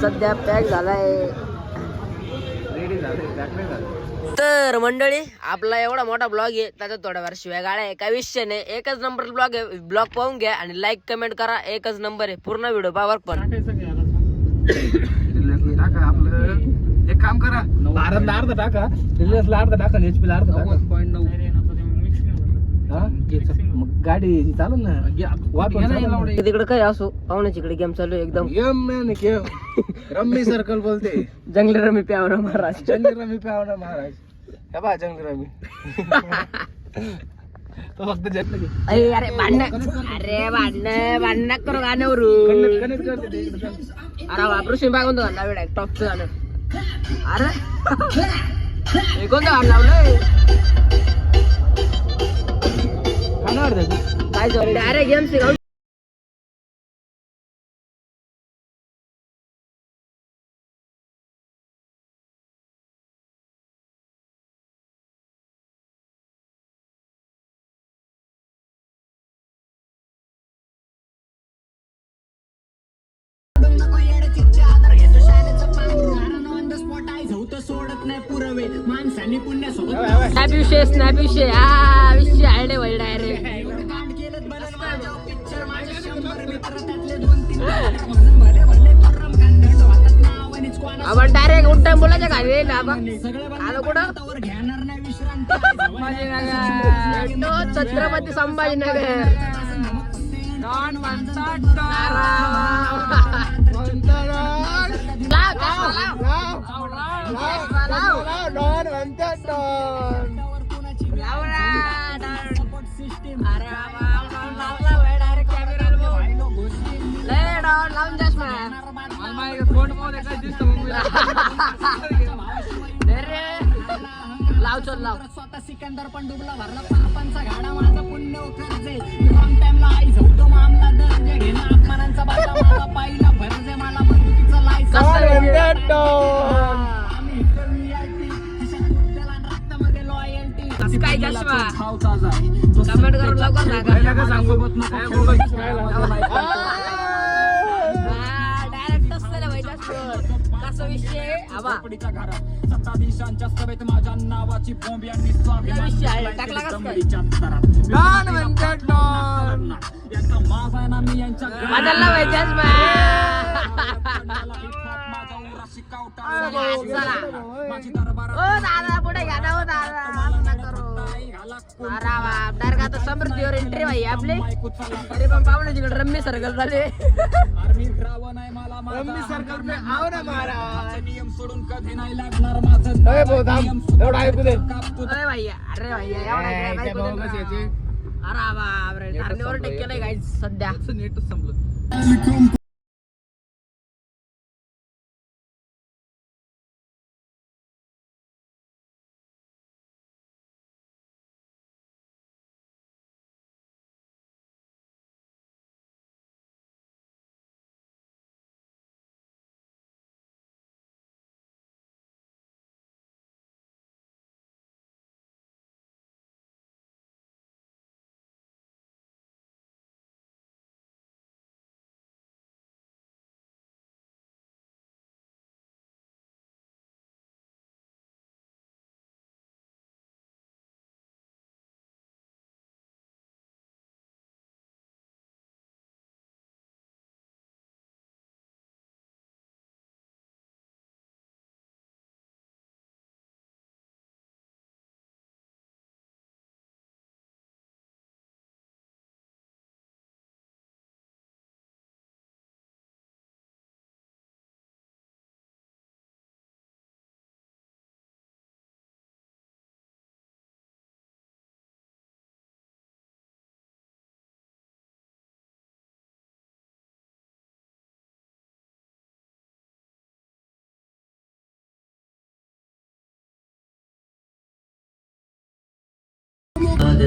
सध्या पॅक झालाय. रेडी झालं. तर मंडळी आपला एवढा मोठा ब्लॉग आहे, त्याच्यात थोड्याफार शिवाय गाड्या आहे, काय विषय नाही. एकच नंबर ब्लॉग आहे. ब्लॉग पाहून घ्या आणि लाईक कमेंट करा. एकच नंबर आहे. पूर्ण व्हिडिओ पावर पण आपलं एक काम करा, अर्धा टाका, रिलायन्सला अर्धा टाका, HP ला अर्धा टाका. मग गाडी चालू ना. तिकडे काय असो, पाहुण्याची इकडे गेम चालू आहे एकदम. रम्मी सर्कल बोलते. जंगली रमी प्यावरा महाराज. जंगली रमी पावना महाराज. हे बा जंगली रमी. तो फक्त अरे भांडण करू गाण्यावरून. कनेक्ट करते ते इकडे. अरे वापरून बागून गाणं टॉपचं गाणं. अरे हे कोणतं गाणं लावलंय? काय डायरेक्ट गेम शिकाऊ. स्नॅप विषय हा विषय आहे वय डायरेक्ट. आपण डायरेक्ट उठ्ठा बोलायच्या खाली आलो कुठं. छत्रपती संभाजीनगर. लाव चल लाव. स्वतः सिकंदर पण डुबला भरला पापांचा गाडा माझा पुण्य उतरजे. लॉंग टाइमला आई झोपतो मामला दर्जे घेणं अपमानांचा बाजा माझा पाहिला भरजे मला बंदुकीचा लायसन्स. काय चष्मा कमेंट करून लवकर सांगू डायरेक्ट असलेला भाई कसा विषय सत्ताधीशांच्या सभेत माझ्या नावाची बॉम्ब यांनी टाकला दादा पुढे घ्या ना. डायरेक्ट आता समृद्धीवर एंट्री भाई आपली. अरे पण पाहुणे तिकडे रम्मी सर्कल झाले. रम्मी सर्कल में आओ ना महाराज. नियम सोडून कधी नाही लागणार माझं. एवढा ऐकू दे. अरे भैया अरे बापरे धारणेवर टेक केलंय काय सध्या. नेट संपलं.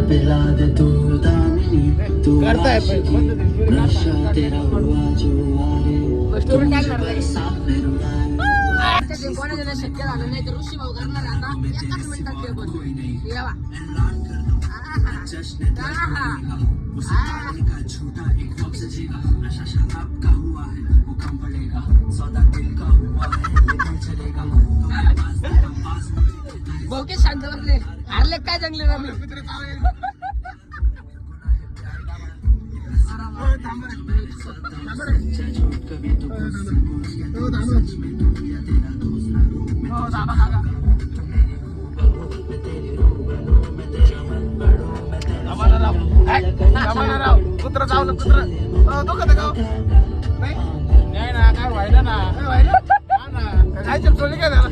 पिला दे तू दामिनी तू नशा तेरा हुआ जो आगे ते कोणाच्या शक्य झालं नाही तर ऋषी भाऊ करणार आहे आता एकाच मिनिटात ते बोल येवा बोके शांत बसले हारले काय जंगले रमी कुत्र चावलं कुत्र दुखत गाव नाही ना काय व्हायला ना काय सोडली काय त्याला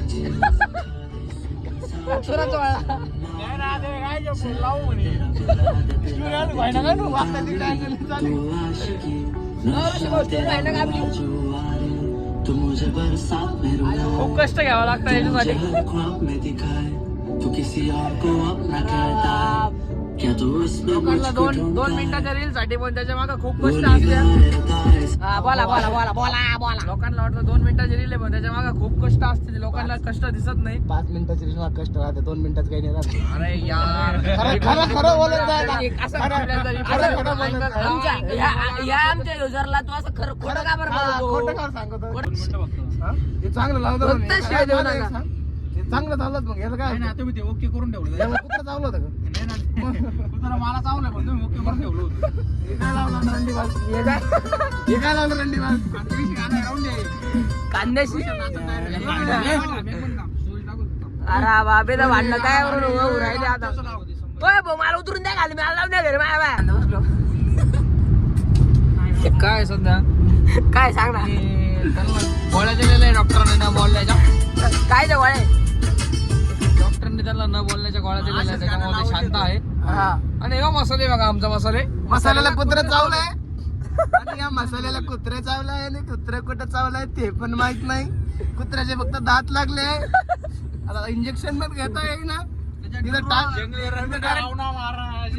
सुराचा वाळा नाही ना ते काय लावू म्हणे व्हायला काय तू वागता तिकडे ऋषी भाऊ स्टोरी आहे ना का आपली तू मुझे बरसात में रुला खूप कष्ट घ्यावं लागतं याच्यासाठी मुझे हर ख्वाब में दिखाए तू किसी और को अपना कहता है क्या तू उसमें लोकांना मुझको दोन ढूंढता मिनिटाच्या रील साठी पण त्याच्या मागे खूप वो कष्ट असते निगाह है हा, बोला बोला बोला बोला बोला लोकांना वाटतं 2 मिनिटाची रील आहे पण त्याच्या मागे खूप कष्ट असते ते लोकांना कष्ट दिसत नाही 5 मिनिटाची रिश्मा कष्ट राहते 2 मिनिटात काही नाही राहत अरे यार खरं बोलत जाय ना. असं खरं- आपल्या घरी खरं- खरं बोलत जाय. आमच्या आमच्या युजरला तू असं खरं खोटं का बरं खोटं बोलतो? का सांगतो हा? हे चांगलं लावलं फक्त म्हणे. शिवाय देऊ काय नका. सांग? हे चांगलं चाललं मग याला काय तुम्ही ते ओके करून ठेवलं याला कुत्रं चावलं होतं का नाही ना कुत्रा मला चावलं पण तुम्ही ओके करून ठेवलं होतं हे काय लावलं रंडीबाज हे काय हे काय लावलं रंडीबाज आणि त्याविषयी गाणं राहून दे कांद्याशी मी पण काम सोय टाकून अरे बाबे तर भांडणं काय बरोबर उभं राहिले आता तसं लावते समजा ओय भाऊ मला उतरून द्या खाली मला लावून द्या घरी माझ्या बाया बसलो काय सध्या काय सांग ना गोळ्या दिलेल्या आहे डॉक्टरांनी न बोलण्याच्या काय ते वळे डॉक्टरांनी त्याला न बोलण्याच्या गोळ्या दिलेल्या आहेत त्याच्यामुळे ते शांत आहे हा आणि हे मसाले बघा आमचा मसाले मसाल्याला कुत्रं चावलंय आणि या मसाल्याला कुत्रे चावलाय आणि कुत्रे कुठं चावलाय ते पण माहित नाही कुत्र्याचे फक्त दात लागले आता इंजेक्शन पण घेता येईल ना तिथं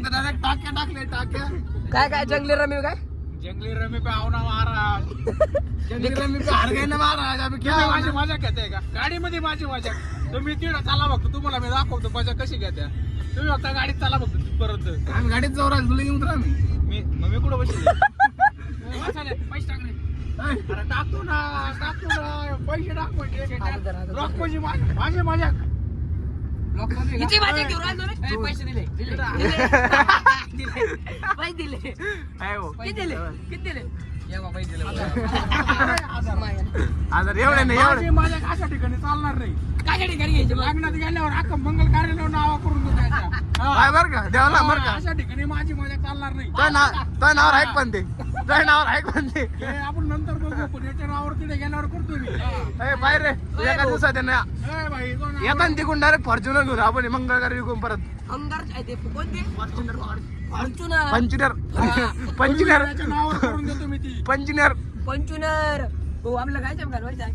डायरेक्ट टाक्या टाकले टाक्या काय काय जंगली रमी काय जंगली रमी पे आवना महाराज जंगली रमी पे हार गए ना महाराज अभी क्या तुम्ही माझी मजा घेताय का गाडीमध्ये माझी मजा तुम्ही तिकडे चाला बघतो तुम्हाला मी दाखवतो मजा कशी घेत्या तुम्ही फक्त गाडीत चाला बघतो तिथपर्यंत आम्ही गाडीत जाऊ राहिलो तुला घेऊन आम्ही मग मी कुठं बसले पैसे टाकले अरे टाकतो ना पैसे टाक म्हणजे लॉक म्हणजे माझी मजा लॉक मध्ये किती माझे घेऊन राहिलो रे पैसे दिले दिले पैसे दिले किती दिले किती दिले पैसे दिले आता एवढे नाही एवढे माझ्या अशा ठिकाणी चालणार नाही काय ठिकाणी घ्यायचे मग? लग्नात गेल्यावर अख्खं मंगल कार्यालयावर नाव करून द्यायच्या काय बरं का देवाला बरं का अशा ठिकाणी माझी मजा चालणार नाही तो नावर ऐक पण ते तो नावर ऐक पण ते हे आपण नंतर बघू पण याच्या नावावर तिथे गेल्यावर करतो मी ए बाहेर रे तुझ्या एका दिवसात आहे ना ए भाई कोण नाव? येताना तिकडून डायरेक्ट फॉर्च्युनर घेऊन आपण मंगळवारी विकून परत अंगार आहे ते कोणते फॉर्च्युनर पंचुनर पंचुनर याच्या नावावर करून देतो मी ती पंचुनर पंचुनर हो आपलं काय चप घालवायचं आहे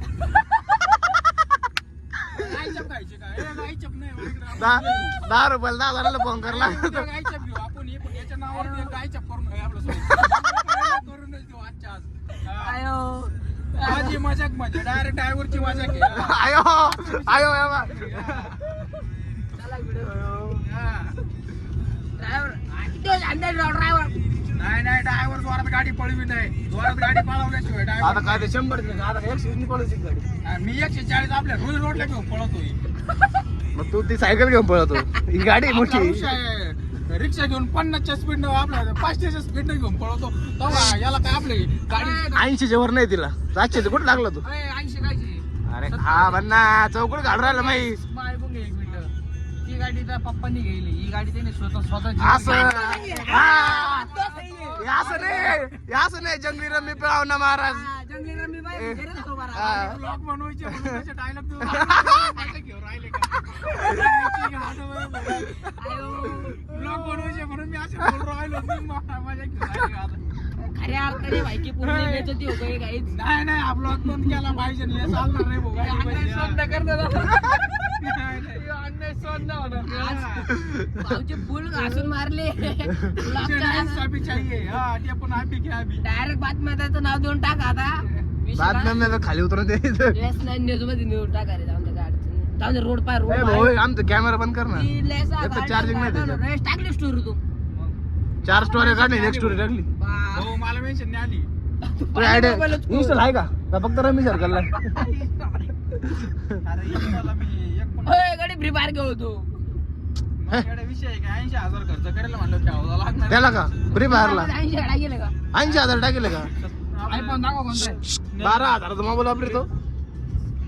गायचप खायची का गायचप नाही माझ्याकडे. 10 रुपयाला 10,000 फोन करला उद्या गायचप घेऊ आपण हे पण याच्या नावावर ते गायचप करून घेऊ आपलं करूनच देऊ आजच्या आज हा. आयो माझी मजाक म्हणजे डायरेक्ट ड्रायव्हरची मजाक आहे आयो आयो बाबा चला व्हिडिओ हा. ड्रायव्हर किती अंदाज ड्रायव्हर नाही ड्रायव्हर जोरात गाडी पळवी नाही जोरात गाडी पळवल्याशिवाय आता काय ड्रायव्हर ते 100 आता 120 पळायची गाडी मी 140 आपल्या रोज रोडला घेऊन पळवतोय मग तू ती सायकल घेऊन पळतो ही गाडी मोठी रिक्षा घेऊन 50च्या स्पीड आपल्या 500च्या स्पीड घेऊन पळवतो तेव्हा याला काय आपली गाडी 80 च्या वर नाही तिला 700 कुठं लागला तू 80 कायची अरे हा भन्ना चौकड घालून राहिला माही माय बघ एक मिनिट ही गाडी त्या पप्पांनी घेतली ही गाडी त्याने स्वतः असं हा. हे असं नाही जंगली रमी पिळाव ना महाराज जंगली रमी बाई ए. घरी राहतो बरं. हा. ब्लॉग बनवायचे म्हणून त्याचे डायलॉग तू घेऊन राहिले आयो ब्लॉग बनवायचे म्हणून मी असे बोल राहिलो मी माझ्या घेऊन राहिले आता. खऱ्या अर्थाने माहिती पूर्ण बेचती हो काही काहीच नाही हा ब्लॉग बंद केला पाहिजे नाही हे चालणार नाही भाऊ गाडी पाहिजे. अन्याय सहन नाही होणार. भाऊचे फुल घासून मारले चाहिए हा ते पण आम्ही घ्या आम्ही डायरेक्ट बातम्या त्याचं नाव देऊन टाका आता बातम्या मी खाली उतरून द्यायचं न्यूज मध्ये नेऊन टाका रे, जाऊन दे, काय अडचण नाही. जाऊन दे, रोड पाय रोड ए पाय. भाऊ आमचं कॅमेरा बंद कर ना ती लेसा एक तर गाडी charging नाही टाकणार, त्याच्यात. रेस टाकली स्टोरी तू. 4 स्टोरी काढली एक स्टोरी टाकली बा. हो मला मेन्शन नाही आली. तुझी आयडिया इन्स्टॉल आहे का फक्त रमी सर्कलला अरे इन्स्टाला मी एक पण ओय, गाडी फ्री फायर घेऊ तू. माझ्याकडे विषय आहे का 80,000 खर्च करायला म्हणलं ठेवायला लागणार. त्याला का फ्री फायरला 80 गाड्या गेले का? 80,000 टाकेले का आयफोन दाखव कोणता आहे? 12,000चा मोबाईल वापरतो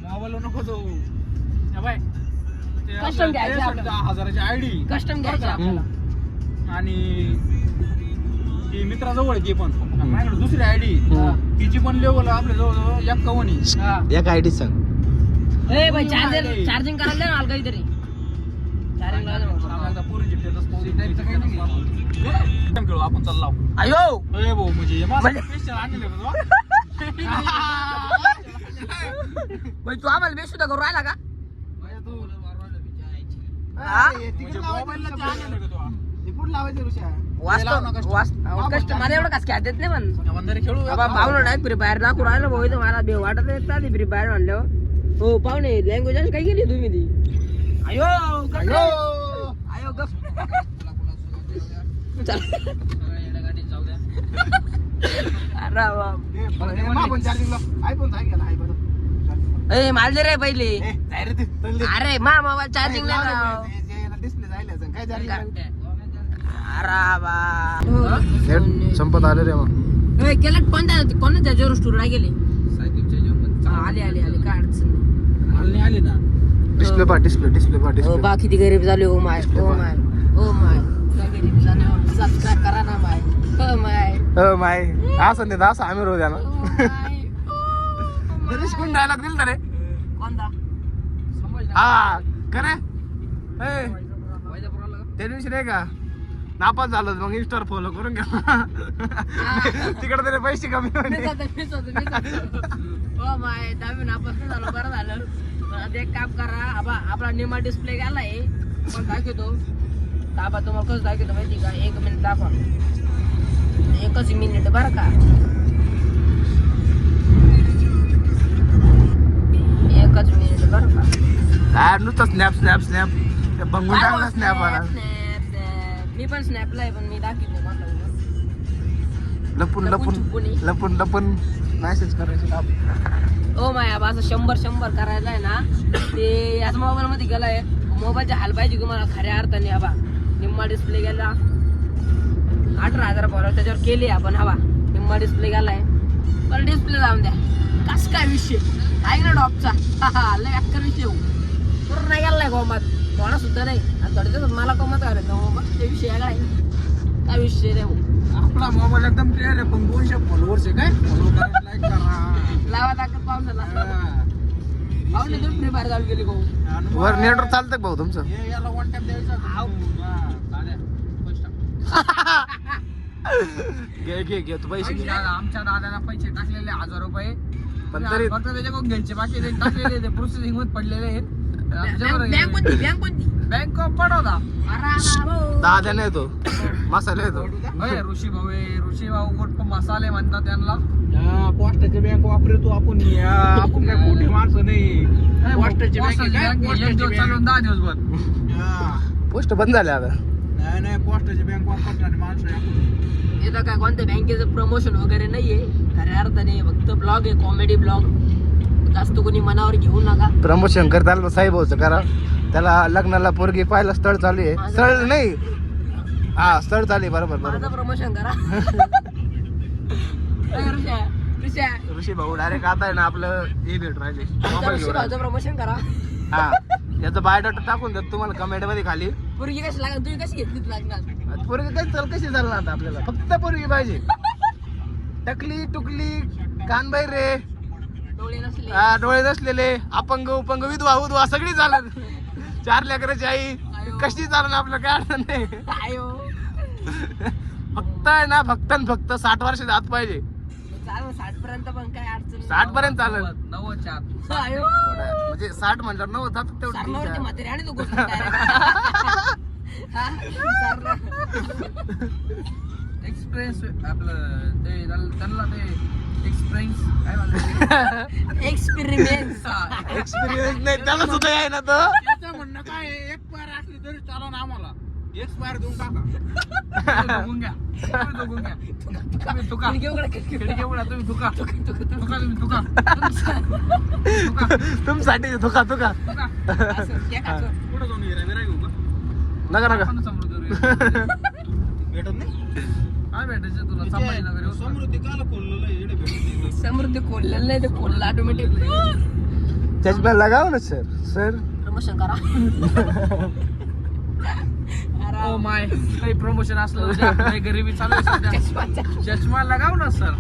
मोबाईल नको तो. हे बाय ते Custom आपलं घ्यायचं 63,000ची आयडी कस्टम घ्यायची आपल्याला. आणि ती मित्राजवळ आहे ती पण माझ्याकडे दुसरी आयडी हम्म. तिची पण लेवल आपल्या जवळ 51 आहे. एक आयडी सांग ए भाई चार्जिंग करायला दे ना मला काहीतरी. चार्जिंग लावा ना मग. आम्हाला एकदा पोरींची status पाहू दे. टाईपचं काही नाही. गेम खेळू आपण चल लाव. अयो ए भाऊ म्हणजे माझं म्हणजे- स्पेशल आणले बघ. भाई तू आम्हाला बेसुद्धा करू राहिला का? म्हणजे मोबाईलला ते आणले का तू? लावायचं ऋषा कष्ट मला एवढं कस काय देत नाही पण. जबाबदारी खेळू पाहुणं डायरेक्ट फ्री फायर दाखवू राहिलं भाऊ, इथं मला भेव वाटत येत नाही फ्री फायर म्हणल्यावर. हो पाहुणे लँग्वेज काय केली तुम्ही ती? अयो गप रे. अयो गप. चल. अरे वा. आपण चार्जिंगला आयफोन आहे का नाही बरं ए माल दे रे पहिले. ए, जाय रे ते, चल दे. अरे मा मोबाईल चार्जिंग नाही लाव. डिस्प्ले जायला असेल. काय चार्जिंग अरे वा. नेट संपत आले रे मग ए केलं कोणत्या जोर स्टोर नाही गेली? आली आली आली काय अडचण नाही. आली ना डिस्प्ले पा डिस्प्ले हो बा किती गरीब झाले. Oh my oh my oh my. गरीब झाले. सबस्क्राईब करा ना माय. ओ माय माय असं नाही तर असं आम्ही रोज ना ओ माय. गणेश कोण डायलॉग दिल ना रे कोणता? हा करे त्या दिवशी नाही का नापास झालं मग इंस्टावर फॉलो करून घ्या तिकडे तरी पैसे कमी होते. मीच होतो. ओ माय दहावी नापासून झालं बरं झालं. पण आता एक काम करा. आपला निमा डिस्प्ले गेलाय पण दाखवतो. दाबा तुम्हाला कसं दाखवतो माहिती का? 1 मिनिट दाखवा. 1च मिनिट बरं का? 1च मिनिट बरं का? काय नुसतं स्नॅप स्नॅप स्नॅप बंगून टाकला स्नॅप आला मी पण स्नॅपला आहे पण मी दाखवतो कोणता. लपून लपून लपून छुपून. लपून लपून मेसेज करायचे काम. ओ माय आबा असं 100 करायला आहे ना ते याच मोबाईल मध्ये गेलाय. मोबाईलचे हाल पाहिजे तुम्हाला खऱ्या अर्थाने. हवा निम्मा डिस्प्ले गेला. 18,000 फॉलोअर त्याच्यावर केले आपण. हवा निम्मा डिस्प्ले गेलाय पण डिस्प्ले जाऊन द्या. कस काय विषय आहे ना डॉपचा. लय अक्कर विषय पूर्ण नाही गेलाय गोमात थोडा सुद्धा नाही. आणि थोड्या दिवसात मला कमत करायचं ते विषय आहे काय विषय रे भाऊ. आपला मोबाईल एकदम क्लिअर आहे पण 200 फॉलोअर्स आहे काय फॉलो करा लाईक करा. लावा दाखल पावसाला पाहुणे तुम्ही फ्री फायर चालू केली भाऊ. वर नेटवर्क चालतंय भाऊ तुमचं हे याला वन टॅप द्यायचा आव. घे तू पैसे घे आमच्या दादाला पैसे टाकलेले 1,000 रुपये पण तरी फक्त त्याच्याकडून घ्यायचे बाकी ते टाकलेले ते प्रोसेसिंग मध्ये पडलेले बँक कोणती बँक ऑफ पडवला. अरे दादा नाही तो मसाला येतो ऋषी भाऊ गोट मसाले म्हणतात त्यांना. पोस्टाची बँक वापरतो आपण. आपण काय मोठी माणसं नाही. पोस्टाची बँक चालून 10 दिवस बंद. पोस्ट बंद झाले आता नाही पोस्टाची बँक वापरणारी माणसं आहे आपण. इथं काय कोणत्या बँकेचं प्रमोशन वगैरे नाहीये खऱ्या अर्थाने. फक्त ब्लॉग आहे कॉमेडी ब्लॉग. जास्त कोणी मनावर घेऊ नका. प्रमोशन करता आलं साहेब भाऊचं करा. त्याला लग्नाला पोरगी पाहायला स्थळ चालू आहे. स्थळ नाही हा स्थळ चालू आहे. बरोबर माझं प्रमोशन करा. ऋषी भाऊ डायरेक्ट आता आहे ना आपलं हे भेट राहिले मोबाईल घेऊन राहिले. प्रमोशन करा. हा याचा बायोडाटा टाकून देत तुम्हाला कमेंट मध्ये खाली. पोरगी कशी लागणार तुम्ही कशी घेतलीच लागणार. पोरगी काय चल कशी चालणार आता आपल्याला फक्त पोरगी पाहिजे. टकली टुकली कान बाहेर रे डोळे नसले. डोळे नसलेले अपंग उपंग विधवा सगळी चालत. 4 लेकराची आई कशी चालणार आपलं काय अडचण नाही. आयो फक्त आहे ना फक्त 60 वर्षाच्या आत पाहिजे. चालेल 60 पर्यंत पण काय अडचण 60 पर्यंत चालेल. 90 आयो म्हणजे 60 म्हणल्यावर 90 जातात सरणावरती तेवढं. म्हातारी आणि तू गोष्ट एक्सपिरियन्स आपलं ते त्यांना ते एक्सपिरियन्स काय म्हणतात एक्सपेरिमेंट एक्सपिरियन्स नाही त्याला सुद्धा आहे ना तो. त्याचं म्हणणं काय आहे, एक पार असली तरी चालून आम्हाला एक्सपायर देऊन टाका. बघून घ्या बघून घ्या तुम्ही तुका खिडकी उघडा तुम्ही तुका तुका तुम्ही तुका तुमसाठी धोका धोका कुठं जाऊन विराय घेऊ का नका नका आपण समृद्धी भेटत नाही काय भेटायचं तुला संभाजीनगर समृद्धी काल खोललेलं समृद्धी खोललेलं नाही ते खोललं ऑटोमॅटिक चष्मा लगाव ना सर सर प्रमोशन करा. ओ माय काही प्रमोशन असलं तर काही गरिबी चालू आहे सध्या. चष्मा लगाव ना सर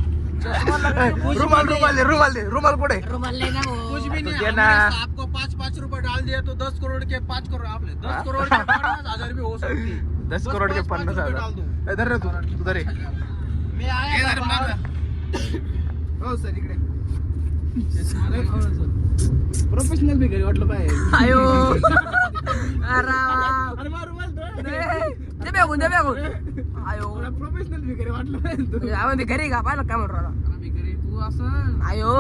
चष्मा लगाव. रुमाल रुमाल रुमाल दे रुमाल कुठे रुमाल नाही ना भाऊ. कुछ भी नहीं तो हमने देना. आपको 5-5 रुपए डाल दिया तो 10 करोड़ के 5 करोड़ आपने 10 करोड़ के 50,000 भी हो सकती है. 10 करोड़ के 50,000 डाल दो. इधर रे तू उधर मैं आया था बाहर. हो सर इकडे प्रोफेशनल भी घरी वाटलं पाहिजे. आयो अरे अरे मार रुमाल दो. ते बघून आयो प्रोफेशनल भी घरी वाटलं पाहिजे. आम्ही घरी का पाहिलं काय म्हणून राहिला आम्ही घरी तू असं आयो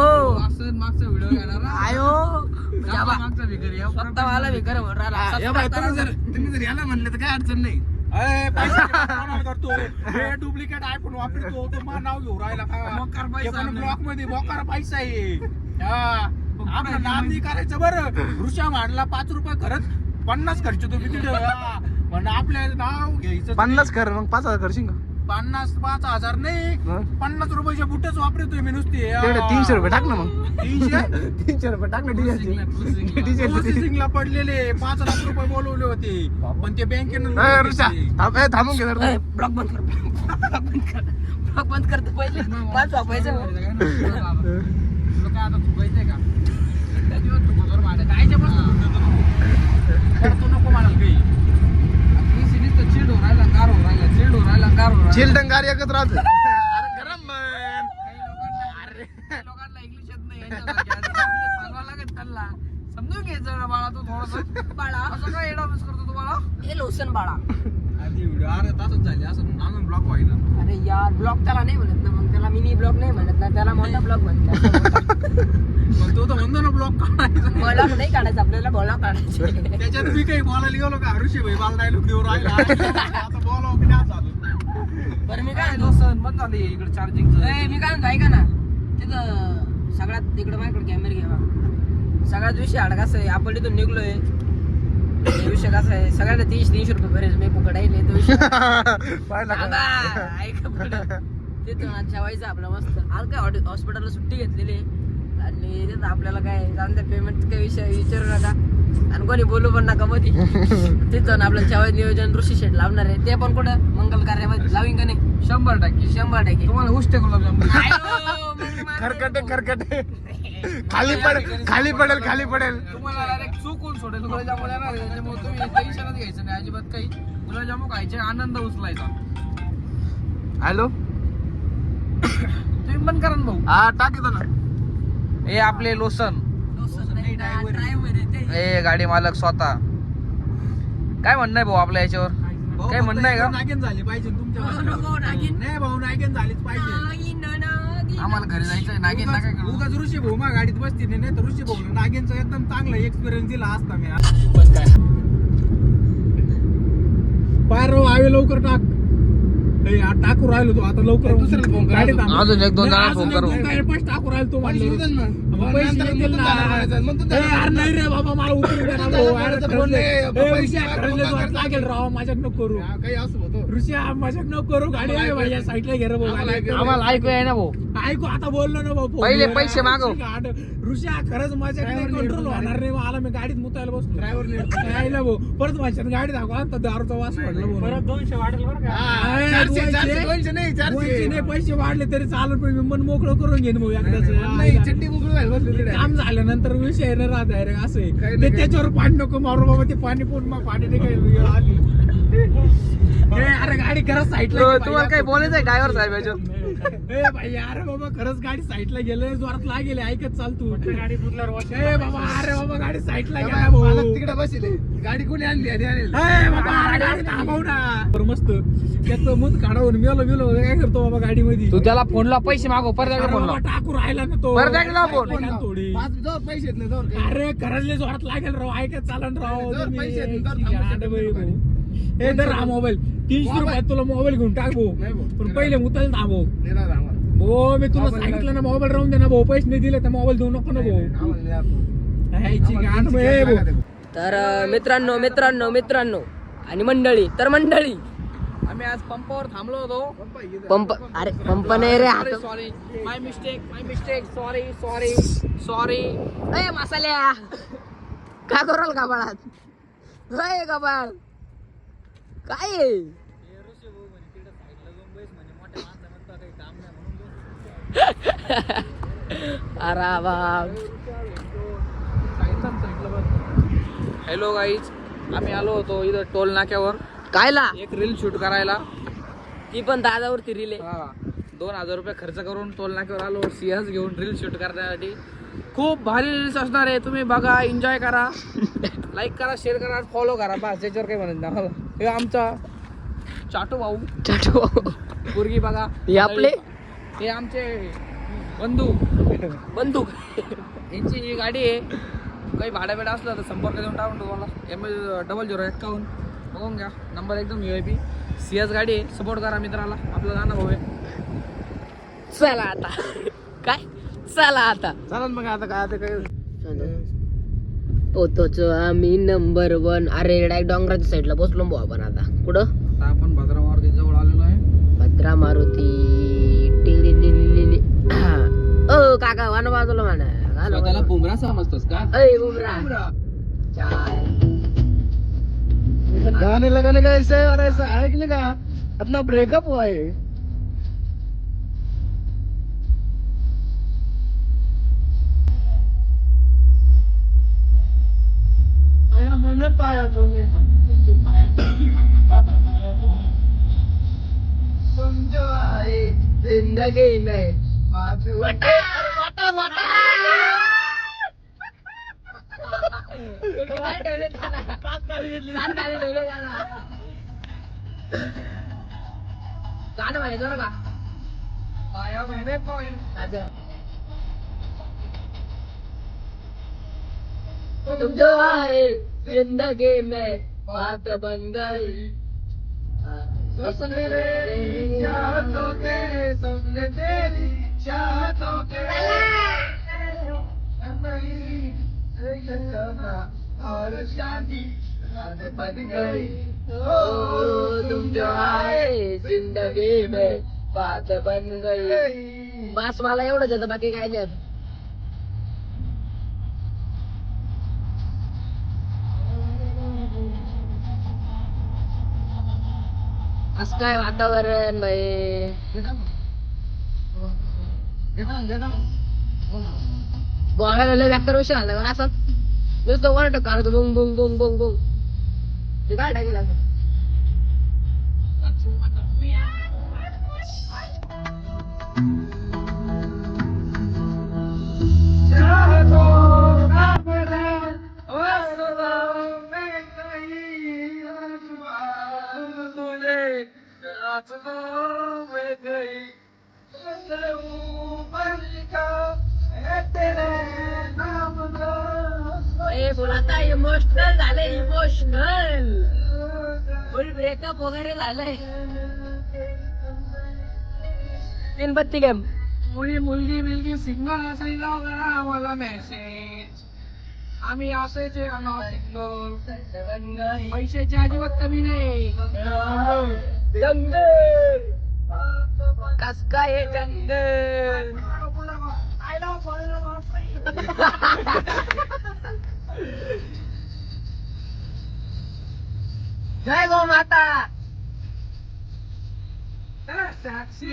असं मागचा व्हिडिओ घेणार हा. आयो दाखव मागचा भी घरी या. स्वतः मला भी कर म्हणून राहिला या बाई तुम्ही जर याला म्हणले तर काय अडचण नाही. अरे पैसे कोणाला करतो हे डुप्लिकेट आयफोन वापरतो तो माझं नाव घेऊन राहिला का मोकार पैसा ब्लॉक मध्ये मोकार पैसा आहे हा. आपलं नाम नाही करायचं बरं. ऋषा मांडला 5 रुपये खरंच 50 खर्च तो किती पण आपल्या नाव घ्यायचं 50 कर मग 5,000 करशील का 50,000 नाही मग? 50 रुपयाचे बुटच वापरतोय मी नुसते तेवढे 300 रुपये टाक ना मग 300 300 रुपये टाक ना डिझेलचे प्रोसेसिंगला पडलेले 5 लाख रुपये बोलवले होते पण ते बँकेनं ऋषा थांबून घे जरा. ब्लॉक बंद कर ब्लॉक बंद करतो पहिले पाच वापायचं तुला काय आता चुकायचंय का त्या दिवस चुकतो माझ्या कायच्या करतो नको मला काही सिरीज चिल्ड हो राहिला कार हो राहिला चिल्ड हो राहिला कार हो राहिला. चिलटंगार एकत्र राहत अरे गरम मन. काही लोकांना इंग्लिश येत नाही सांगावं लागेल त्यांना समजून घ्यायचं ना बाळा तू थोडस बाळा असं काय एडा मिस करतो तुम्हाला हे लोसन बाळा आधी व्हिडिओ अरे तासच झाले असं अजून ब्लॉक व्हायला. अरे यार ब्लॉक त्याला नाही म्हणत ना मग त्याला मिनी ब्लॉक नाही म्हणत ना त्याला मोठा ब्लॉक म्हणतात. मग तो तर म्हणतो ना ब्लॉक काढायचं ब्लॉक नाही काढायचं आपल्याला ब्लॉक काढायचे. त्याच्यात मी काही बोलायला गेलो का ऋषी भाई मला डायलॉग देऊ राहिला आता बोलावं की नाही चालू. बरं मी काय सण बंद झाली इकडे चार्जिंग मी काय म्हणतो ऐका ना तिथं सगळ्यात तिकडं माझ्याकडे कॅमेरा घ्यावा. सगळ्यात विषय अडका कसं आहे आपण तिथून निघलोय विषय कसा आहे सगळ्यांना 300 रुपये भरेल मी फुकट आहे तो विषय पाहिला का? थांबा, ऐका पुढं. तिथून आज जेवायचं आपलं मस्त आज काय हॉस्पिटलला सुट्टी घेतलेली आहे. आणि तिथं आपल्याला काय जाणत्या पेमेंट काही विषय विचारू नका आणि कोणी बोलू पण नका मध्ये. तिथून आपलं जेवायचं नियोजन ऋषी शेट लावणार आहे ते पण कुठं मंगल कार्यामध्ये लावीन का नाही 100% तुम्हाला उष्टे गुलाबजामुन आयो, मग खरकटे खरकटे खाली पडेल खाली पडेल. तुम्हाला डायरेक्ट चुकून सोडेल गुलाबजामुन येणार आहे. त्याच्यामुळे तुम्ही टेन्शनच घ्यायचं नाही अजिबात काही. गुलाबजामुन खायचे आनंद उचलायचा. हॅलो तुम्ही पण करा ना भाऊ. हा टाक येतो ना. हे आपले लोसन ड्रायव्हर आहे ते. ए गाडी मालक स्वतः काय म्हणणं आहे भाऊ आपल्या याच्यावर काय म्हणणं आहे का नागिन झाली पाहिजे तुमच्या नको, नागिन. नाही भाऊ नागिन झालीच पाहिजे. नागिन, नागिन. आम्हाला घरी जायचंय नागिन नका करू. उगाच ऋषी भाऊ मा गाडीत बसते नाही तर ऋषी भाऊ नागिनचा एकदम चांगला एक्सपिरियन्स दिला असता मी. पायरो आवे लवकर टाक. टाकू राहिलो तू आता लवकर गाडीत आण. अजून 1-2 जणांना फोन करू. टाकू राहिलो तू म्हटलं पैसे देतील ना. अरे नाही रे बाबा मला उतरू दे ना भाऊ. अरे तर बोलले, ऋषी खरंच वाट लागेल राव माझ्यात नको करू काही असं होतं. ऋषी माझ्यात नको करू गाडी आहे भाई या साईडला घे रे भाऊ. आम्हाला ऐकू आहे ना भाऊ. ऐकू आता बोललो ना भाऊ. पहिले पैसे मागव. ऋषी खरंच माझ्याकडे कंट्रोल होणार नाही. मला मी गाडीत मुतायला बसलो ड्रायव्हर यायला भाऊ. परत माझ्या गाडी दाखवा तर दारूचा वास वाढला परत 200 वाढेल बरं का. 200 नाही पैसे वाढले तरी चालत पण मी मन मोकळं करून घेईन भाऊ एकदाच. चट्टी मोकळं काम झाल्यानंतर विषय न राहत आहे रे असं आहे. ते त्याच्यावर पाणी नको मारू बाबा. ते पाणी पूर्ण मग पाणी नाही काही आली. अरे गाडी खरंच साईडला तुम्हाला काही बोलायचं आहे ड्रायव्हर साहेब याच्यावर ए भाई अरे बाबा खरंच गाडी साईडला गेले जोरात लागेल ऐकत चाल तू गाडी ए बाबा अरे बाबा गाडी साईडला गेला भाऊ मालक तिकडे बसले गाडी कोणी आणली ए बाबा अरे गाडी थांबव ना बरं मस्त त्याचं मूत काढावून मेलो काय करतो बाबा गाडी मध्ये तू त्याला फोनला पैसे मागव परत टाकू राहिला ना तो परत एकदा फोन. थोडी जोर पैसे येत नाही जोर अरे खरंच जोरात लागेल राव ऐकत चालन राव जर तुम्ही. पैसे आहेत, जर गांड बाई भाऊ. हे धर हा मोबाईल 300 रुपयात तुला मोबाईल घेऊन टाक भाऊ नाही भाऊ. पण पहिले मुताल थांबव देणार आम्हाला हो मी तुला सांगितलं ना मोबाईल राहून दे ना भाऊ पैसे नाही दिले तर मोबाईल देऊ नको ना भाऊ आम्हाला नाही आपण. ह्याची गांड बाई, हे भाऊ. तर मित्रांनो आणि मंडळी आम्ही आज पंपावर थांबलो होतो पंप अरे पंप नाही रे हात सॉरी माय मिस्टेक सॉरी ए मसाल्या काय कराल गाबाळात काय गाबाळ काय आहे? अरे बाप हॅलो गाईज आम्ही आलो होतो इथं टोल नाक्यावर कायला एक रील शूट करायला ती पण दादावरती रिले हा 2000 रुपये खर्च करून टोल नाक्यावर आलो सिंहच घेऊन रील शूट करण्यासाठी खूप भारी रील्स असणार आहे तुम्ही बघा एन्जॉय करा लाईक करा शेअर करा फॉलो करा बस त्याच्यावर काही म्हणत नाही हे आमचा चाटू भाऊ पोरगी बघा हे आपले हे आमचे बंधू यांची ही गाडी आहे काही भाडा बिडा असलं तर संपर्क देऊन टाकून तुम्हाला ML0051 बघून घ्या नंबर एकदम VIP CS गाडी आहे सपोर्ट करा मित्राला आपलं गाणं भाऊ आहे चला आता काय चला आता चालेल मग आता काय पोतोच आम्ही नंबर 1 अरे डायरेक्ट डोंगराच्या साईडला बसलो भाऊ आपण आता कुठं आता आपण भद्रा मारुती जवळ आलेलो आहे भद्रा मारुती टिंगली ओ काका वान बाजूला म्हणा बुमरा समजतोस का अय बुमरा गाने लगाने का ऐसे और ऐसा ऐकले का अपना ब्रेकअप हुआ है हमने पाया तुम्हें समझो आए जिंदगी में गाणं म्हणायचं का तुम जो आए जिंदगी में बात बन गई सपने तेरी चाहतों के सपने तेरी चाहतों के और शादी बन गई ओ तुम जो आए जिंदगी में बात बन गई बस मला एवढंच येतं बाकी काय नाही असं काय वातावरण बाई बोलायला लय व्यापार विषय आला असं नुसतं वरट काढतो बुंग बुंग बुंग बुंग बुंग ते काय टाकेल असं आता इमोशनल झाले इमोशनल फुल ब्रेकअप वगैरे झालंय 3 बत्ती गेम मुलगी सिंगल असेल करा मला मेसेज आम्ही असायचे सिंगल पैशाची अजिबात कमी नाही जंगल कस काय जंगल जय गो माता साक्षी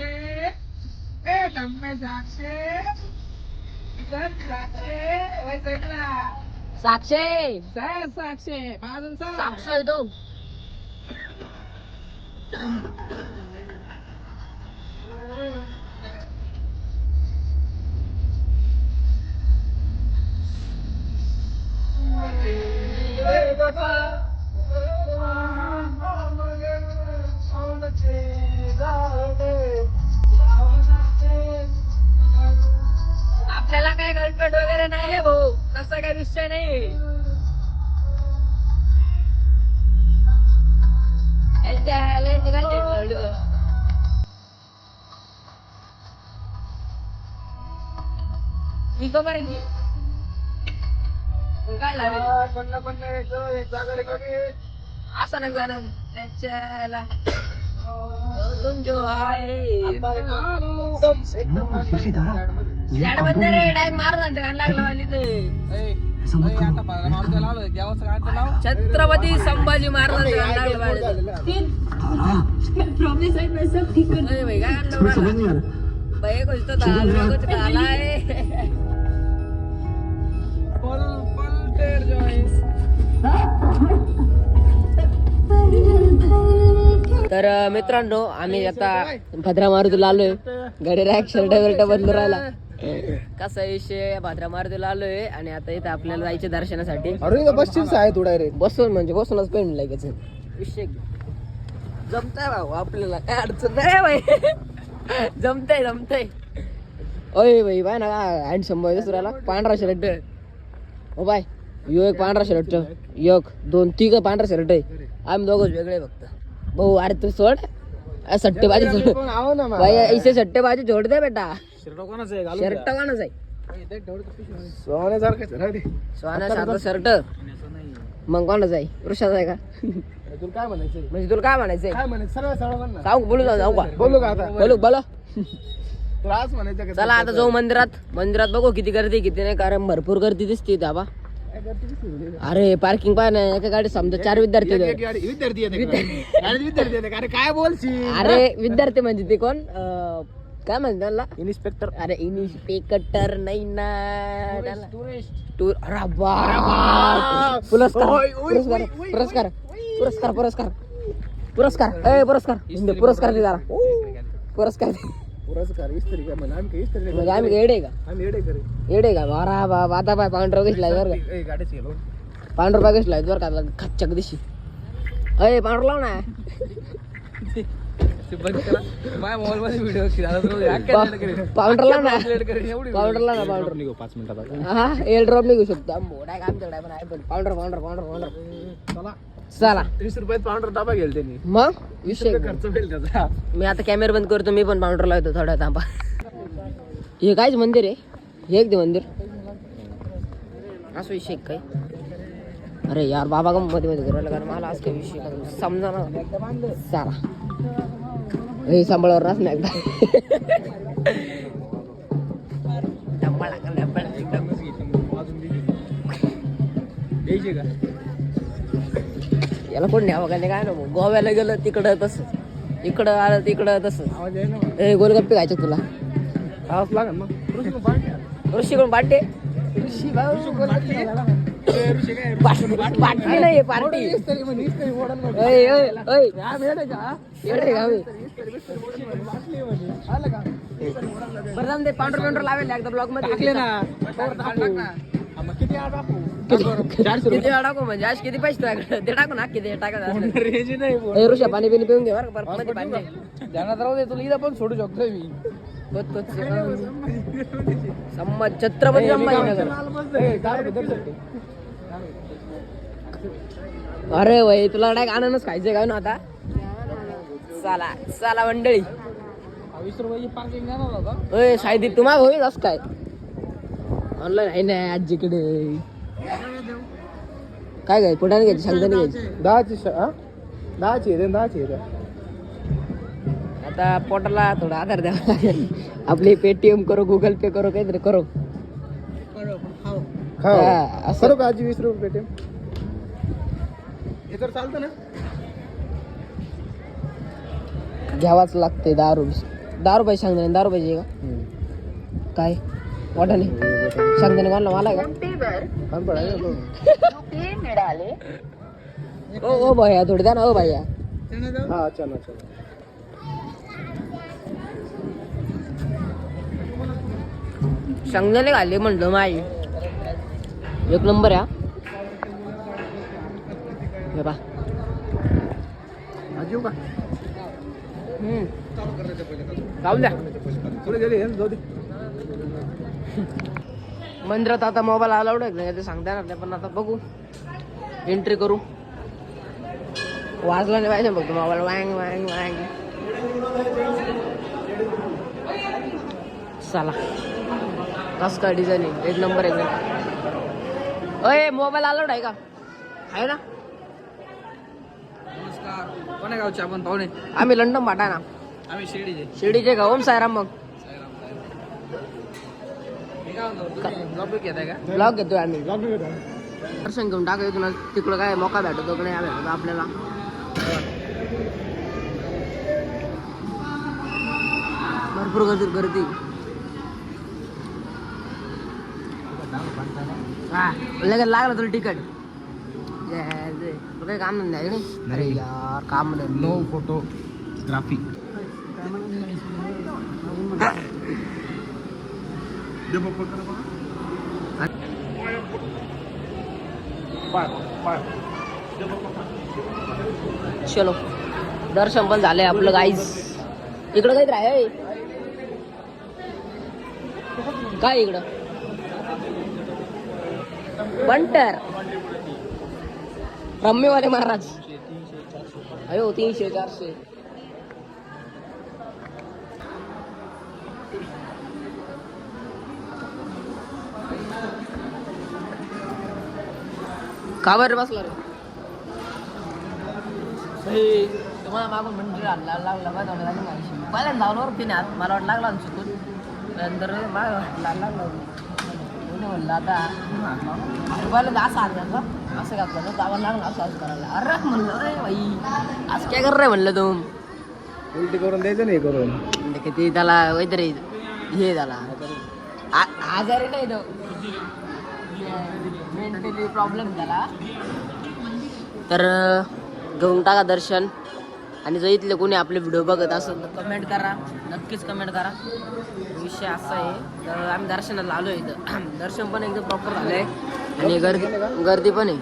साक्षी साक्षी माझं साक्षी तू आपल्याला काय गर्लफ्रेंड वगैरे नाही आहे भाऊ, तसा काही विषय नाही. मी तो माहिती काय लागेल असं नाही झालं त्याच्याला तुम जो आहे झाडबंद रे डायरेक्ट मारून लागला वाली ते आता मारुतीला आलोय देवाचं काय तर लाव. छत्रपती संभाजी महाराजांचं गाणं लागलं भाई कुछ तो दाल में कुछ काला है. पल पल टेर जॉइस. तर मित्रांनो आम्ही आता भद्रा मारुतीला आलोय. घरी रॅक शर्ट वर्ट बदलून राहिला. कसा विषय भद्रा मारुतीला आलोय आणि आता इथं आपल्याला जायचे दर्शनासाठी. अरे बसचीच आहे तू डायरेक्ट. बसून म्हणजे बसूनच पेन लागायचं विषय जमताय भाऊ आपल्याला काय अडचण नाही भाई. जमतय जमतय. ओय भाई बाय ना हँड शंभर दुसऱ्याला पांढरा शर्ट हो बाय. यो एक पांढरा शर्ट एक दोन तिघ पांढरा शर्ट आहे. आम्ही दोघच वेगळे फक्त भाऊ. अरे तू सोड सट्टेबाजी सोड आहो ना भाई. ऐसे सट्टेबाजी छोड दे बेटा. शर्ट कोणाचं आहे घालून शर्ट कोणाच आहे सोन्यासारखं. सोन्यासारखं शर्ट मग कोणाच आहे वृषाचा आहे का तुला काय म्हणायचं म्हणजे तुला काय म्हणायचंय काय म्हणायचं सर्व सर्व म्हण ना. सांगू बोलू जाऊ का बोलू का आता बोलू बोला. तुला आज म्हणायचं का चला आता जाऊ मंदिरात बघू किती गर्दी किती नाही कारण भरपूर गर्दी दिसते दाबा. अरे पार्किंग पाय नाही एका गाडी समजा 4 विद्यार्थी होते. विद्यार्थी येते गाडीत विद्यार्थी येते. अरे काय बोलशील. अरे विद्यार्थी म्हणजे ते कोण काय म्हणतात त्याला इन्स्पेक्टर. अरे इन्स्पेक्टर नाही ना त्याला टूर. अरे बा पुरस्कार पुरस्कार पुरस्कार पुरस्कार पुरस्कार पुरस्कार ए पुरस्कार पुरस्कार दे जरा पुरस्कार दे. पुरस्कार इस्त्री काय म्हणा आम्ही इस्त्री म्हणजे आम्ही काय येडे का आम्ही येडे करे येडे का बारा बाबा आता पाय पांढरा घेतलाय बरं का गाडीच गेलो. पांढरा घेतलाय बरं का खच्चक दिशी. अय पांढरा लाव ना माझ्या मोबाईल मध्ये व्हिडिओ पावडर लाव ना पावडर लाव ना पावडर निघू 5 मिनिटात. हा एअर ड्रॉप निघू शकतो मोठा आमच्याकडे पण आहे पण पावडर पावडर पावडर पावडर चला 30 रुपयात पावडर डबा गेल त्यांनी. मग विषय खर्च होईल त्याचा. मी आता कॅमेरा बंद करतो. मी पण पावडर लावतो थोडा थांबा. हे कायच मंदिर आहे हे एक ते मंदिर असं विषय काय. अरे यार बाबा का मध्ये मध्ये करायला कारण मला आज काही विषय समजा ना. चला हे सांभाळावर राहत नाही एकदा याला कोण न्यावं का नाही काय ना गोव्याला गेलं तिकडं तसंच इकडं आलं तिकडं तसंच. ए गोलगप्पे खायचे तुला आवाज लागेल मग. ऋषी कोण पार्टी पार्टी नाही पार्टी. बरं जाऊन ते पावडर लावेल एकदा ब्लॉक मध्ये टाकले ना. किती आठ टाकू. किती टाकू म्हणजे आज किती पैसे टाकले ते टाकू ना किती टाकायचं. रेंज नाही. ऋषा पाणी पिणी पिऊन घे बरं बरं मध्ये पाणी नाही. ध्यानात राहू दे तुला इथं पण सोडू शकतोय मी. छत्रपती संभाजीनगर. अरे वय तुला डायरेक्ट आनंदच खायचंय काय ना आता. चला चला मंडळी 20 रुपयाची पार्किंग जाणार होता. अय सायदी तुम्हाला होईल असं काय ऑनलाईन आहे ना आजीकडे काय काय पुढे घ्यायची सांगताना घ्यायची 10ची येते 10ची येते. आता पोटाला थोडा आधार द्यावा लागेल. आपली पेटीएम करो गुगल पे करो काहीतरी करो. हा, असं करू का आजी 20 रुपये पेटे हे तर चालतं ना. घ्यावाच लागते 10 रुपये सांगताना 10 रुपयाची का काय वाटा नाही सांगताना कोणाला मला का ओ भैया थोडी द्या ना ओ भैया. हा चला चला. सांगण्याने घाले म्हणलं माई एक नंबर आहे. हे पा येऊ का जाऊ द्या पुढे गेले जाऊ दे. मंदिरात आता मोबाईल अलाउड आहे नाही ते सांगता येणार नाही, पण आता बघू एंट्री करू. वाजला नाही पाहिजे फक्त मोबाईल वँग वँग वँग. चला कस काय डिझाईनिंग एक नंबर एकदम. अय मोबाईल अलाउड आहे का? आहे ना. नमस्कार. कोण्या गावचे आपण पाहुणे? आम्ही लंडन भाटा ना. आम्ही शिर्डीचे. शिर्डीचे का? ओम सायराम. मग ब्लॉग घेताय का? ब्लॉग घेतोय आम्ही. दर्शन घेऊन टाकाय तुला तिकडं काय मोका भेटतो का नाही भेटतो आपल्याला. भरपूर गर्दी. हा लगेच लागलं तुला तिकट. तुला काही काम नाही आहे का? अरे यार काम नाही. No photography. चलो दर्शन पण झालंय आपलं गाईज. इकडं काहीच राह काय इकडं बंटर रम्यवाले महाराज. अयो 300-400. का बरं बसला रे? तुम्हाला मागून मंदिर लागला पहिल्यांदा धावल्यावर पिण्यात मला वाटलं लागला चुकून. नंतर लागला म्हणलं आता पहिल्यांदा असं आणलं असं घातलं ना गावाला लागला असं करायला. अरे म्हणलं अरे बाई असं काय कर रे म्हणलं तू. उलटी करून द्यायचं नाही करून. किती त्याला काहीतरी हे झाला आजारी नाही तो मेंटली प्रॉब्लेम झाला. तर घेऊन टाका दर्शन. आणि जर इथले कोणी आपले व्हिडिओ बघत असेल तर कमेंट करा, नक्कीच कमेंट करा. विषय असा आहे तर आम्ही दर्शनाला आलो आहे इथं. दर्शन पण एकदम प्रॉपर झालं आहे आणि गर्दी पण आहे.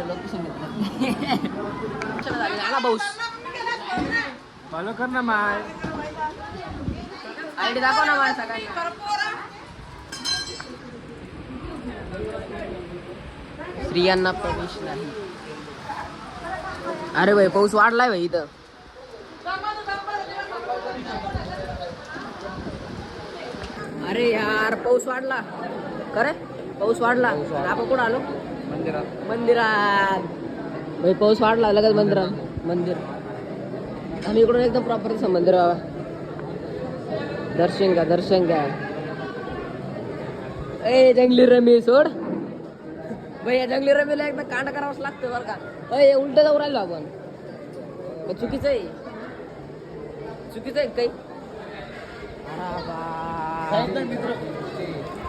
लोकेशन आला पाऊस. फॉलो कर ना माय. आयडी दाखव ना माझ्या सगळ्यांना. स्त्रियांना प्रवेश नाही. अरे भाई पाऊस वाढलाय भाई इथं. अरे यार पाऊस वाढला खरे. पाऊस वाढला. आपण कुठं आलो? मंदिरात. भाई पाऊस वाढला लगेच मंदिर. आम्ही इकडून एकदम प्रॉपर मंदिर बाबा. दर्शन घ्या. ए जंगली रमी सोड भाई. या जंगली रमीला एकदा कांड करावंच लागतं बरं का. अय उलट जाऊ राहिलो आपण. चुकीचं आहे काही.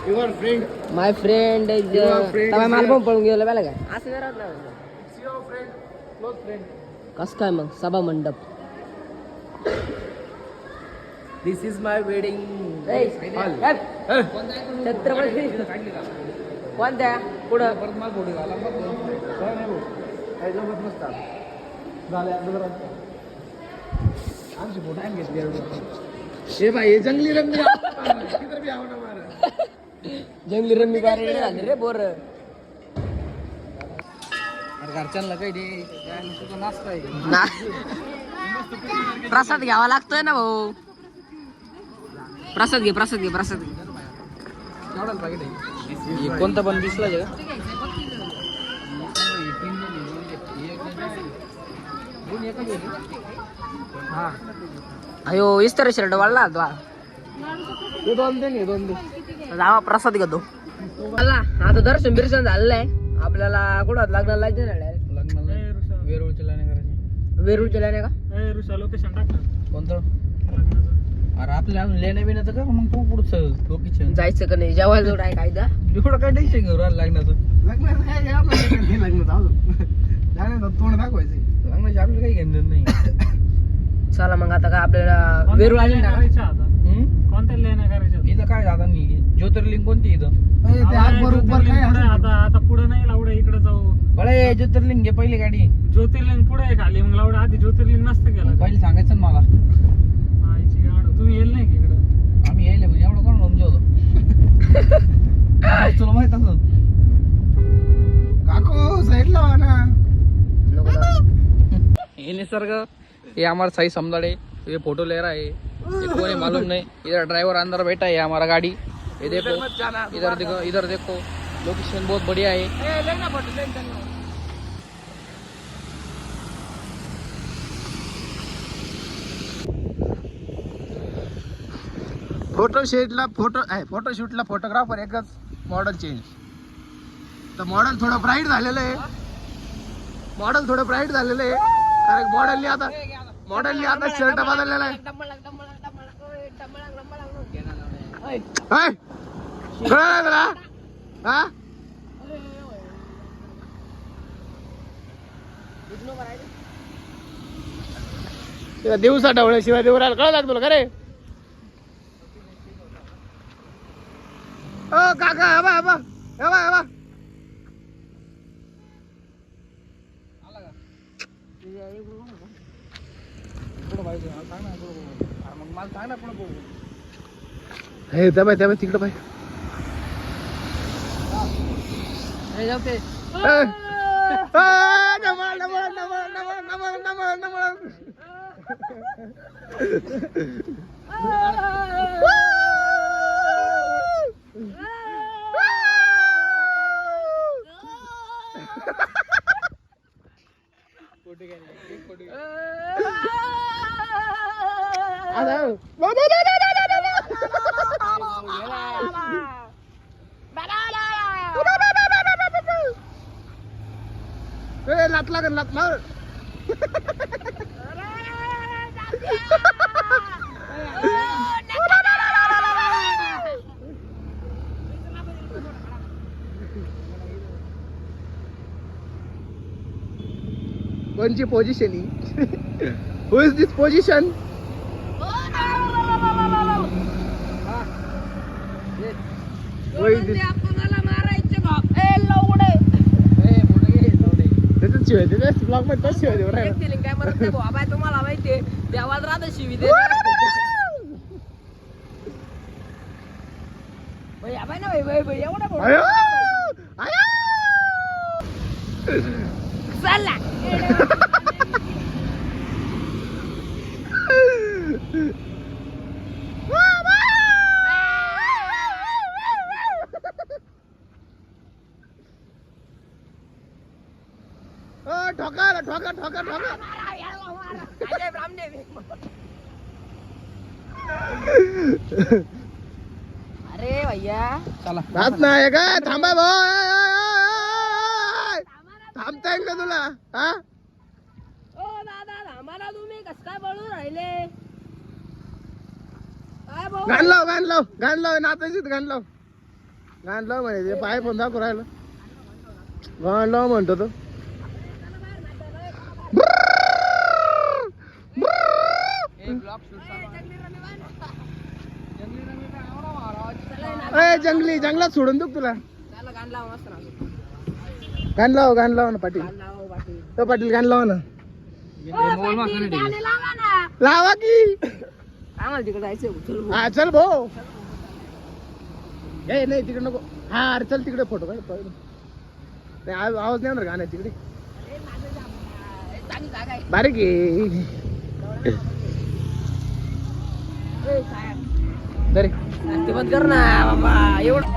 Your friend. माय फ्रेंड माल पण पळून गेलं पाहिलं काय असं नाही कस काय मग. सभा मंडप. दिस इज माय वेडिंग. छत्रपती कोणत्या पुढं परत मला फोटो घाला. काही जमत नसतात. आमची फोटो आम्ही घेतली. हे भाई हे जंगली रंग जंगली रमी बारे झाले रे बोर. घरच्यांना काही दे. नाश्ता आहे. प्रसाद घ्यावा लागतोय ना भाऊ. प्रसाद घे. केवढा पाकिट आहे? कोणतं पण 20ला आहे का? हा अयो इस्तर शर्ट वाढला तुला. हे दोन दे. जावा प्रसाद घेतो. चला आता दर्शन झालेलं आहे. आपल्याला कुठं लग्नाला जायचं ना. वेरूळच्या लाईन करायची. वेरूळच्या लाईन का? लोकेशन टाक ना. कोणतं? अरे आपल्या लेणं बिण्याचं का मग तू पुढचं लोकेशन जायचं का नाही? जेवायला जोड आहे कायदा. एवढं काय टेन्शन घेऊ लग्नाचं. तोंड दाखवायचं. लग्नाची आपलं काही घेणं नाही. चला मग आता काय आपल्याला वेरूळ आले ना. कोणत्या लेण्या करायच्या? इथं काय जाता नाही. ज्योतिर्लिंग कोणती इथं? ते आग बरोबर काय आता आता पुढे नाही लावडं इकडे जाऊ बळे ज्योतिर्लिंग घे पहिली गाडी ज्योतिर्लिंग पुढे आहे खाली मग लावडं आधी ज्योतिर्लिंग नसतं केलं पहिले सांगायचं ना मला आईची गाड तुम्ही येईल नाही की इकडं आम्ही यायला म्हणजे एवढं कोण रमजो तुला माहित असं काकू साईडला वा ना ये निसर्ग ये हमारा सही समझाड़े ये फोटो ले रहा है ये कौन है मालूम नहीं। इधर ड्राइवर अंदर बैठा है हमारा गाड़ी ये देखो इधर देखो लोकेशन बहुत बढ़िया है। फोटोशूटला फोटोग्राफर एकच मॉडेल चेंज तर मॉडेल थोडं ब्राईट झालेलं आहे कारण मॉडेलने आता शर्ट बदललेला आहे हाय? कळलं तुला? हा? तिला दिवसा ढवळ्याशिवाय देवराला कळलं लागतो का रे? ओ काका हवा हे त्या बाय तिकडं बाय लात लागल लात मार कोणची position he who is this position blog मध्ये तोच शिवाय देऊ राहिला काय म्हणत नाही भाऊ बाय तुम्हाला माहितीये देवात राहत शिवी दे भाई आबाय ना भाई एवढा भाऊ आयो आयो चला ठोका अरे भैया चला रात नाही का थांबा भाऊ थांबता येईल का तुला हा ओ दादा आम्हाला तुम्ही कस काय बोलून राहिले काय भाऊ गाण लाव नाताशीच गाण लाव म्हणे ते पाय पण दाखवू राहिलं गाण लाव म्हणतो तो जंगलात सोडून देऊ तुला गाण लाव ना पाटील गाण लावा ना लावा की आम्हाला तिकडे जायचं हा चल भाऊ ए नाही तिकडे नको हा अरे चल तिकडे फोटो काढ नाही आवाज नाही येणार गाण्या तिकडे बारीक आहे ते बंद कर ना बाबा एवढं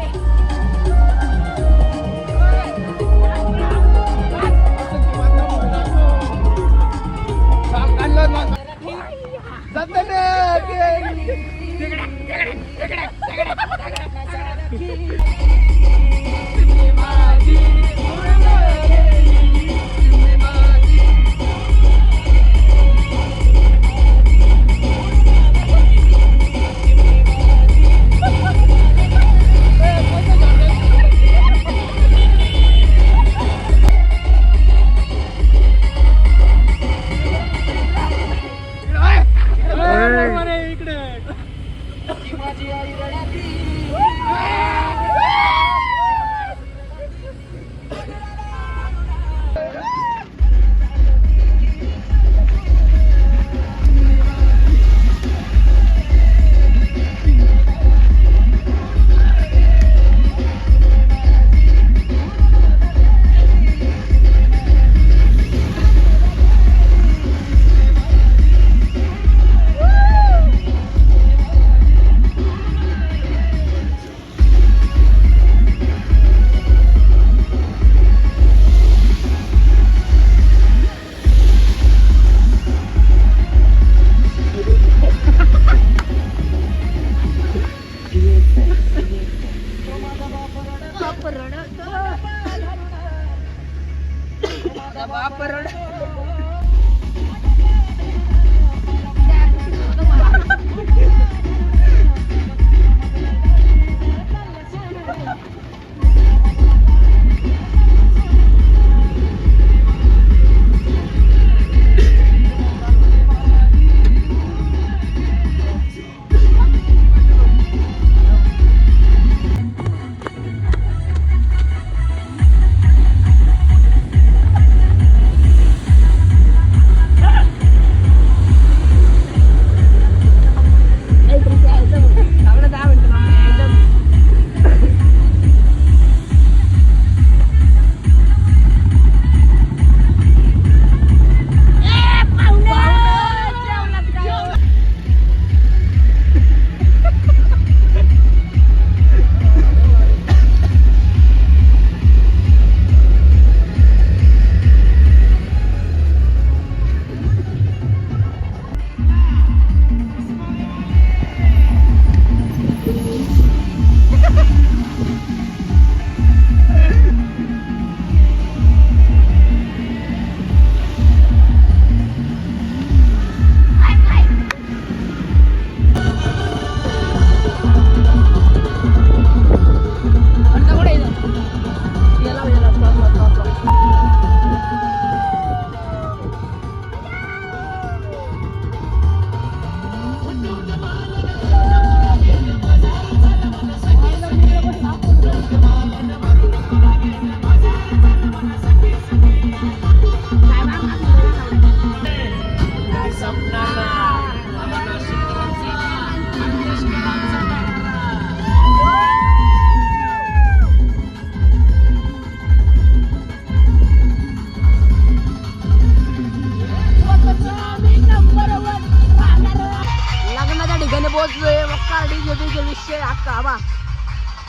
लग्नाच्या ठिकाणी पोहोचलोय मक्का डीजे विषय अख्खा बा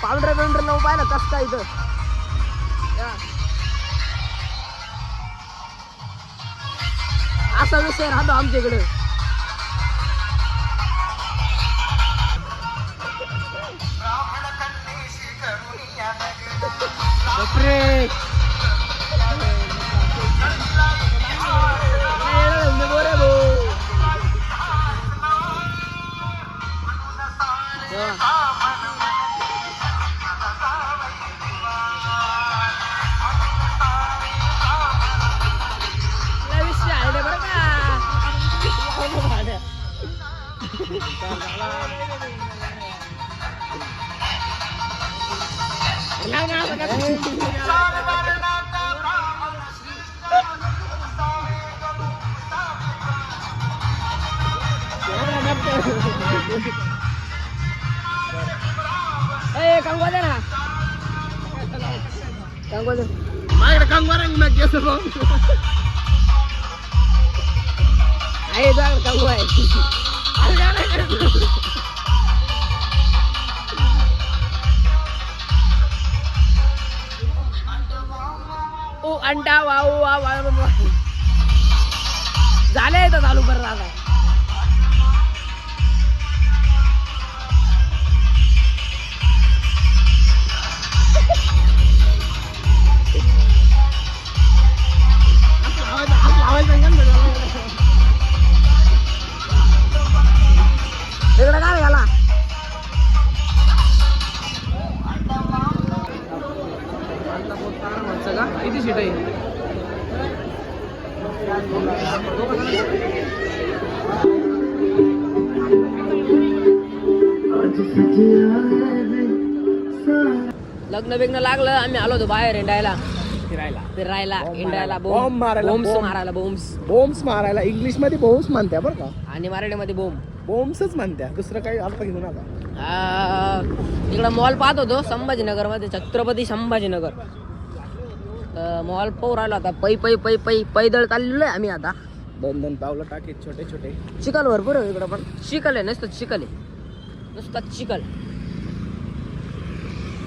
पावडर लावून पाहिलं कसं काय इथं असा विषय राहतो आमच्याकडे. कंगवा दे ना कंगवा दे माझ्याकडे कंगवारंग मी केस बघ आहे कंगवा आहे ओ अंडा वाऊ वा झालंय तर चालू बरं झालंय. तिकडे काय घाला किती सीट आहे लग्न बिग्न लागलं आम्ही आलो होतो बाहेर हिंडायला फिरायला हिंडायला बॉम्ब मारायला, बोम्स बॉम्ब. मारायला बोम्स बोम्स मारायला इंग्लिश मध्ये बोम्स म्हणत्या बरं का आणि मराठीमध्ये बोम्ब. बोम्सच म्हणत्या दुसरं काही अर्थ घेऊ नका. इकडं मॉल पाहत होतो संभाजीनगर मध्ये छत्रपती संभाजीनगर मॉल पाहू राहिलो आता पैदळ चाललेलो आहे आम्ही आता. 2-2 पावलं टाकीत छोटे छोटे चिखल भरपूर आहे इकडं पण चिखल आहे नुसतं चिखल आहे नुसतं चिखल.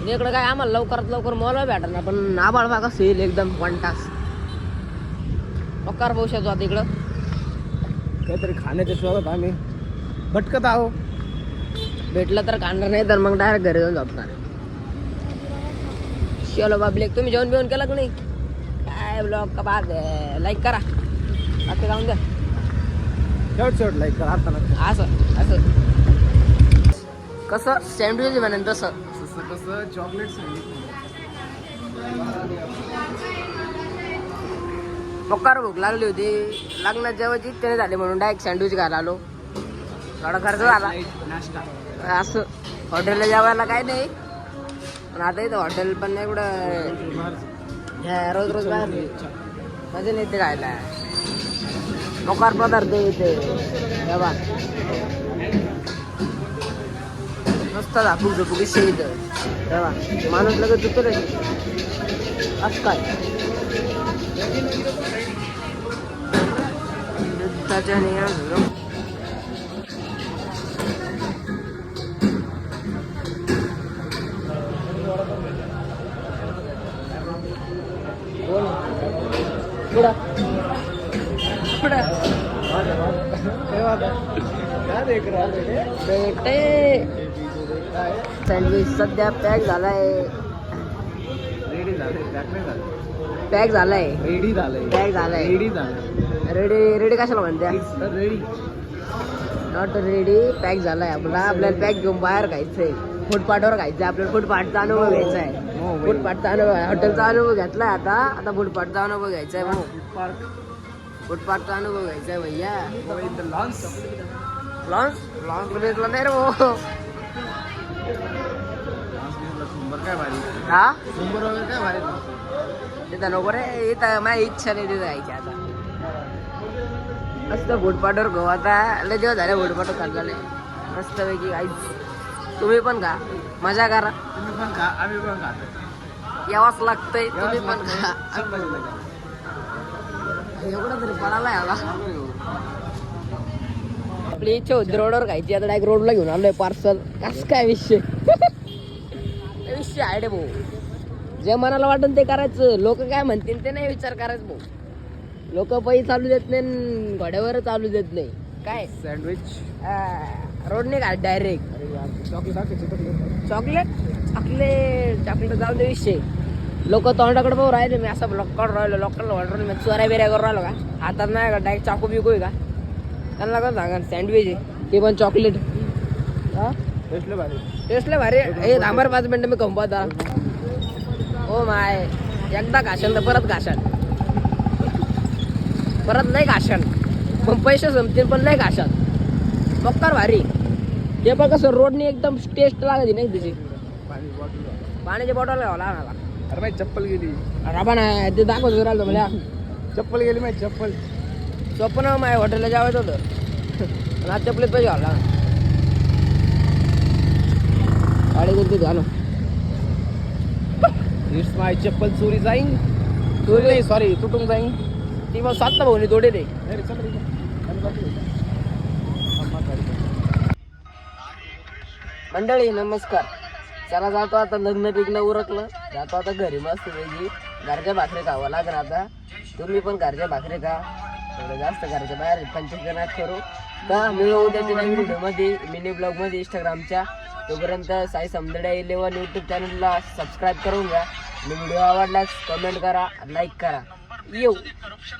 आणि इकडं काय आम्हाला लवकरात लवकर मॉल भेटणार पण आबाळ भाग असेल एकदम 1 तास पक्कार पाहू शकतो आता इकडं काहीतरी खाण्याच्या शोधात आम्ही भटकत आहो. भेटलं तर खाणार नाही तर मग डायरेक्ट घरी जाऊन झोपणार. चलो बाबले तुम्ही जेवण बिवण केलं का नाही काय है ब्लॉग का बाद लाईक करा बाकी जाऊन द्या शेवट लाईक करा आता असं असं कसं सँडविच म्हणेन तसं कसं चॉकलेट पक्कार भूक लागली होती लग्नात जेवायची त्याने झाली म्हणून डायरेक्ट सँडविच घायला आलो थोडा खर्च झाला नाश्ता असं हॉटेलला जेवायला काय नाही पण आता इथं हॉटेल पण नाही कुठं रोज रोज बाहेर मजा नाही ते खायला मोकार पदार्थ इथे जेव्हा मस्त झापूक झोपूक इच्छा इथं तेव्हा माणूस लगेच जुतो रे असं काय युद्धाच्या नियम सँडविच सध्या पॅक झालाय रेडी झाले पॅक झालाय रेडी झालंय पॅक झालाय रेडी झालं रेडी रेडी कशाला म्हणत्या रेडी नॉट रेडी पॅक झालाय आपल्याला पॅक घेऊन बाहेर खायचंय फुटपाथवर खायचंय आपल्याला फुटपाथचा अनुभव घ्यायचा आहे फुटपाथचा अनुभव हॉटेलचा अनुभव घेतलाय आता फुटपाथचा अनुभव घ्यायचा आहे मग फुटपाथचा अनुभव घ्यायचा आहे भैया लॉन्च बेसला नाही रे भाऊ काय भारी हा शंभर वगैरे काय भारी तिथं नको रे इथं माझी इच्छा नाही तिथं जायची आता मस्त फुटपाथवर गो आता लय दिवस झाले फुटपाथवर खाल्ले मस्तपैकी काहीच तुम्ही पण खा मजा करा तुम्ही पण खा आम्ही पण खातो यावाच लागतंय तुम्ही पण खा एवढं तरी पडायला आला आपली इच्छा होती रोडवर खायची आता डायरेक्ट रोडला घेऊन आलोय पार्सल कसं काय विषय विषय आहे रे भाऊ जे मनाला वाटून ते करायचं लोक काय म्हणतील ते नाही विचार करायचं भाऊ लोक पै चालू देत नाही घोड्यावर चालू देत नाही काय सँडविच रोडने काय डायरेक्ट चॉकलेट चॉकलेट जाऊ दे विषय लोक तोंडाकडे पाहू राहिले मी असं ब्लॉक काढून राहिलो लोकांना वाटून मी चोऱ्या बिऱ्या करून राहिलो का हातात नाही का डायरेक्ट चाकू बिकू आहे का त्यांना का सांगा सँडविच आहे ते पण चॉकलेट हा टेस्टला भारी हे थांबर 5 मिनिटं मी कंपाता ओ माय एकदा घाशन तर परत घाशन परत नाही घाशन पण पैसे संपतील पण नाही घाशन बक्कार भारी ते पण कसं रोडने एकदम टेस्ट लागते नाही त्याची पाण्याची बॉटल घ्यावं लागणार अरे माझी चप्पल गेली राबा नाही ते दाखवत राहिलो मला चप्पल गेली माझी चप्पल स्वप्न माझ्या हॉटेलला जेवायचं होतं आज चपलीत पैसे घाला गाडी कोणती घालो इट्स माय चप्पल चोरी जाईन चोरी नाही सॉरी तुटून जाईन ती मग 7 भाऊनी तोडे रे मंडळी नमस्कार चला जातो आता लग्न बिग्न उरकलं जातो आता घरी मस्त वेगळी घरच्या भाकरी खावं लागणार आता तुम्ही पण घरच्या भाकरी खा थोडं जास्त घरच्या बाहेर पंचकनात करू का मिळू उद्याच्या नवीन व्हिडिओमध्ये मिनी ब्लॉगमध्ये इंस्टाग्रामच्या तोपर्यंत साई समदडे 11 यूट्यूब चॅनलला सबस्क्राईब करून घ्या आणि व्हिडिओ आवडल्यास कमेंट करा लाईक करा येऊ